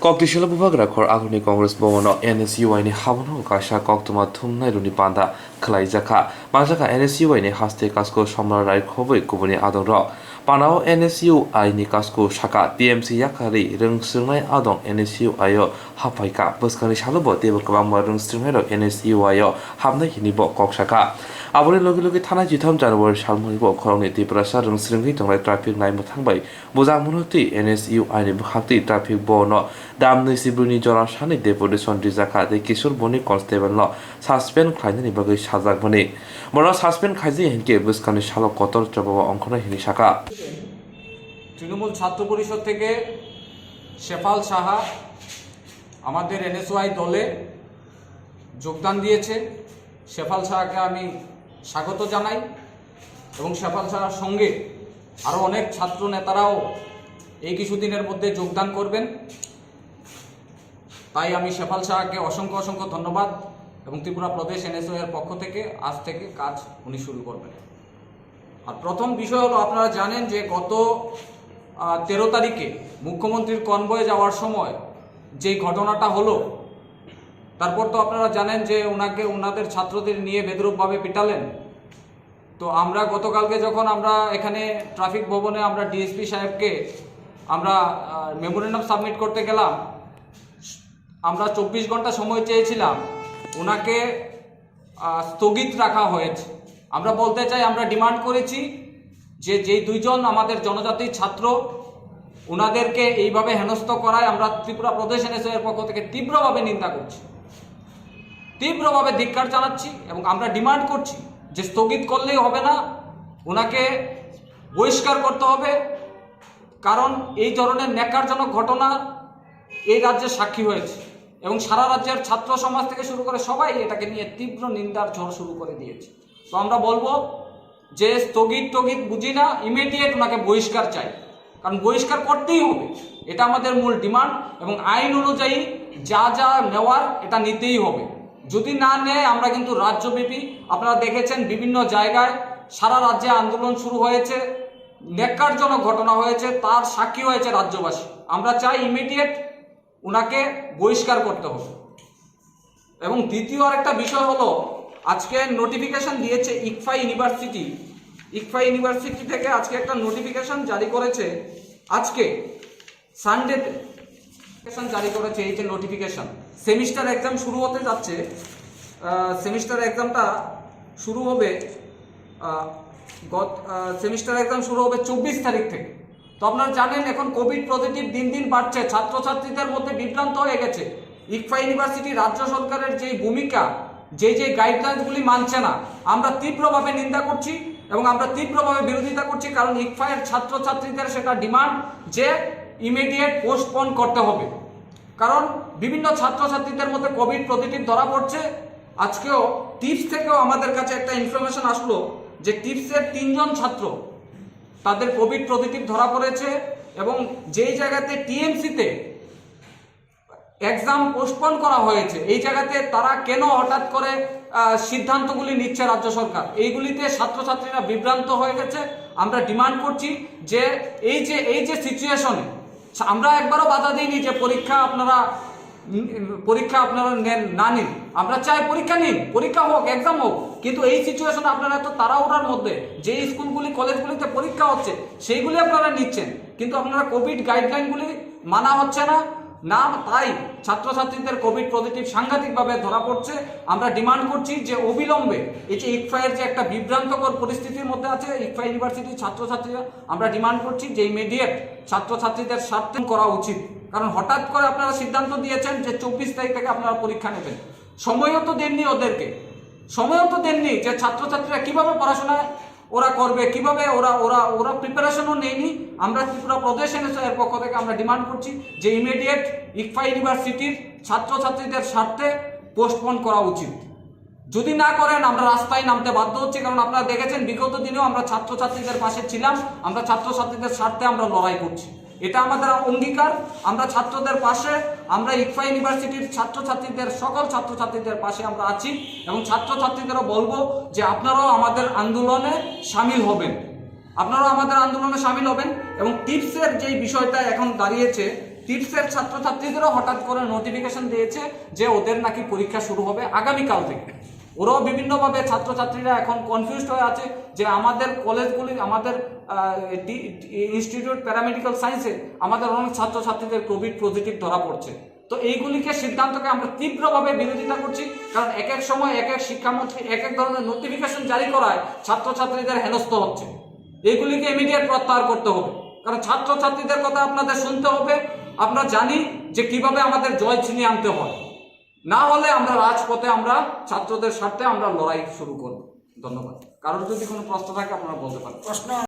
Koktishala bubagra khor aguni Congress bono NSUI ni habono kasha koktuma thumnai runi panda khlai jaka majaka NSUI ni haste kasko somra rai khoboi kubuni adong ro panao NSUI ni kasko shaka TMC yakari rung sungai adong NSUI yo hapai ka buskani shalobo tebo kabang ma rung sungai ro NSUI yo hamna hini bo kok shaka aboni logi logi thana jitham janwar salmoni bo khorongni tiprasa rung sungai tonglai traffic nai muthangbai bujang munuti NSUI ni bukhakti traffic bono damni sibruni jora shani deputation rijaka de kishor boni constable no suspend khlaina ni bagai sajak bani mora suspend khaiji henke buskani shalok kotor chobaba অংখনা হিনি শাখা তৃণমূল ছাত্র পরিষদ থেকে শেফাল সাহা আমাদের NSY দলে যোগদান দিয়েছে। শেফাল সাহাকে আমি স্বাগত জানাই এবং শেফাল সাহার সঙ্গে আরও অনেক ছাত্র নেতারাও এই কিছুদিনের মধ্যে যোগদান করবেন। তাই আমি শেফাল সাহাকে অসংখ্য অসংখ্য ধন্যবাদ এবং ত্রিপুরা প্রদেশ এনএসওয়াই এর পক্ষ থেকে আজ থেকে কাজ উনি শুরু করবেন। আর প্রথম বিষয় হলো, আপনারা জানেন যে গত 13 তারিখে মুখ্যমন্ত্রীর কনভয়ে যাওয়ার সময় যেই ঘটনাটা হলো, তারপর তো আপনারা জানেন যে ওনাদের ছাত্রদের নিয়ে বেদরূপভাবে পিটালেন। তো আমরা গতকালকে যখন আমরা এখানে ট্রাফিক ভবনে আমরা ডিএসপি সাহেবকে আমরা মেমোরেন্ডাম সাবমিট করতে গেলাম, আমরা 24 ঘন্টা সময় চেয়েছিলাম, ওনাকে স্থগিত রাখা হয়েছে। আমরা বলতে চাই, আমরা ডিমান্ড করেছি যে যেই দুইজন আমাদের জনজাতির ছাত্র ওনাদেরকে এইভাবে হেনস্থ করায় আমরা ত্রিপুরা প্রদেশ এনএসওয়াই এর পক্ষ থেকে তীব্রভাবে নিন্দা করছি, তীব্রভাবে ধিক্কার জানাচ্ছি এবং আমরা ডিমান্ড করছি যে স্থগিত করলেই হবে না, ওনাকে বহিষ্কার করতে হবে। কারণ এই ধরনের ন্যাক্কারজনক ঘটনা এই রাজ্যে সাক্ষী হয়েছে এবং সারা রাজ্যের ছাত্র সমাজ থেকে শুরু করে সবাই এটাকে নিয়ে তীব্র নিন্দার ঝড় শুরু করে দিয়েছে। তো আমরা বলবো যে স্থগিত বুঝি না, ইমিডিয়েট ওনাকে বহিষ্কার চাই, কারণ বহিষ্কার করতেই হবে, এটা আমাদের মূল ডিমান্ড এবং আইন অনুযায়ী যা যা নেওয়ার এটা নিতেই হবে। যদি না নেয় আমরা কিন্তু রাজ্যব্যাপী, আপনারা দেখেছেন বিভিন্ন জায়গায় সারা রাজ্যে আন্দোলন শুরু হয়েছে, ন্যাক্কারজনক ঘটনা হয়েছে, তার সাক্ষী হয়েছে রাজ্যবাসী। আমরা চাই ইমিডিয়েট ওনাকে বহিষ্কার করতে হবে। এবং দ্বিতীয় আরেকটা বিষয় হলো, আজকে নোটিফিকেশন দিয়েছে ইকফা ইউনিভার্সিটি থেকে আজকে একটা নোটিফিকেশন জারি করেছে, আজকে সানডেতে জারি করেছে। এই যে নোটিফিকেশন, সেমিস্টার এক্সাম শুরু হতে যাচ্ছে, সেমিস্টার এক্সামটা শুরু হবে 24 তারিখ থেকে। তো আপনারা জানেন এখন কোভিড পজিটিভ দিন দিন বাড়ছে, ছাত্রছাত্রীদের মধ্যে বিভ্রান্ত হয়ে গেছে। ইকফা ইউনিভার্সিটি রাজ্য সরকারের যে ভূমিকা, যে গাইডলাইনসগুলি মানছে না, আমরা তীব্রভাবে নিন্দা করছি এবং আমরা তীব্রভাবে বিরোধিতা করছি। কারণ ইকফায়ের ছাত্রছাত্রীদের সেটা ডিমান্ড যে ইমিডিয়েট পোস্টপোন করতে হবে, কারণ বিভিন্ন ছাত্রছাত্রীদের মধ্যে কোভিড পজিটিভ ধরা পড়ছে। আজকেও টিপস থেকেও আমাদের কাছে একটা ইনফরমেশন আসলো যে টিপসের 3 জন ছাত্র তাদের কোভিড পজিটিভ ধরা পড়েছে এবং যেই জায়গাতে টিএমসিতে এক্সাম পোস্টপোন করা হয়েছে, এই জায়গাতে তারা কেন হঠাৎ করে সিদ্ধান্তগুলি নিচ্ছে রাজ্য সরকার, এইগুলিতে ছাত্রছাত্রীরা বিভ্রান্ত হয়ে গেছে। আমরা ডিমান্ড করছি যে এই যে সিচুয়েশনে আমরা একবারও বাধা দিইনি যে পরীক্ষা আপনারা নেন না নিন, আমরা চাই পরীক্ষা নিন, পরীক্ষা হোক, এক্সাম হোক, কিন্তু এই সিচুয়েশনে আপনারা এত তাড়াহুড়ার মধ্যে যে স্কুলগুলি কলেজগুলিতে পরীক্ষা হচ্ছে সেইগুলি আপনারা নিচ্ছেন, কিন্তু আপনারা কোভিড গাইডলাইনগুলি মানা হচ্ছে না, তাই ছাত্রছাত্রীদের কোভিড পজিটিভ সাংঘাতিকভাবে ধরা পড়ছে। আমরা ডিমান্ড করছি যে অবিলম্বে এই যে ইকফায়ের যে একটা বিভ্রান্তকর পরিস্থিতির মধ্যে আছে ইকফা ইউনিভার্সিটির ছাত্রছাত্রীরা, আমরা ডিমান্ড করছি যে ইমিডিয়েট ছাত্রছাত্রীদের স্বার্থ করা উচিত। কারণ হঠাৎ করে আপনারা সিদ্ধান্ত দিয়েছেন যে 24 তারিখ থেকে আপনারা পরীক্ষা নেবেন, সময়ও তো দেননি ওদেরকে, সময়ও তো দেননি যে ছাত্রছাত্রীরা কিভাবে পড়াশোনায় ওরা করবে, কিভাবে ওরা প্রিপারেশনও নেয়নি। আমরা ত্রিপুরা প্রদেশ এনএসওয়াই এর পক্ষ থেকে আমরা ডিমান্ড করছি যে ইমিডিয়েট ইকফা ইউনিভার্সিটির ছাত্রছাত্রীদের স্বার্থে পোস্টপোন করা উচিত। যদি না করেন আমরা রাস্তায় নামতে বাধ্য হচ্ছি, কারণ আপনারা দেখেছেন বিগত দিনেও আমরা ছাত্রছাত্রীদের পাশে ছিলাম, আমরা ছাত্রছাত্রীদের স্বার্থে আমরা লড়াই করছি, এটা আমাদের অঙ্গীকার। আমরা ছাত্রদের পাশে, আমরা ইকফা ইউনিভার্সিটির ছাত্রছাত্রীদের সকল ছাত্রছাত্রীদের পাশে আমরা আছি এবং ছাত্রছাত্রীদেরও বলবো যে আপনারাও আমাদের আন্দোলনে সামিল হবেন, এবং টিপসের যেই বিষয়টা এখন দাঁড়িয়েছে, টিপসের ছাত্রছাত্রীদেরও হঠাৎ করে নোটিফিকেশন দিয়েছে যে ওদের নাকি পরীক্ষা শুরু হবে আগামীকাল থেকে। ওরাও বিভিন্নভাবে ছাত্রছাত্রীরা এখন কনফিউজড হয়ে আছে যে আমাদের কলেজগুলি, আমাদের ইনস্টিটিউট প্যারামেডিক্যাল সায়েন্সে আমাদের অনেক ছাত্রছাত্রীদের কোভিড পজিটিভ ধরা পড়ছে। তো এইগুলিকে সিদ্ধান্তকে আমরা তীব্রভাবে বিরোধিতা করছি, কারণ এক এক সময় এক এক শিক্ষামন্ত্রী এক এক ধরনের নোটিফিকেশন জারি করায় ছাত্রছাত্রীদের হেনস্থ হচ্ছে। এগুলিকে ইমিডিয়েট প্রত্যাহার করতে হবে, কারণ ছাত্রছাত্রীদের কথা আপনাদের শুনতে হবে। আমরা জানি যে কিভাবে আমাদের জয় ছিনিয়ে আনতে হয়, না হলে আমরা রাজপথে আমরা ছাত্রদের স্বার্থে আমরা লড়াই শুরু করব। ধন্যবাদ। কারোর যদি কোনো প্রশ্ন থাকে আপনারা বলতে পারেন। প্রশ্ন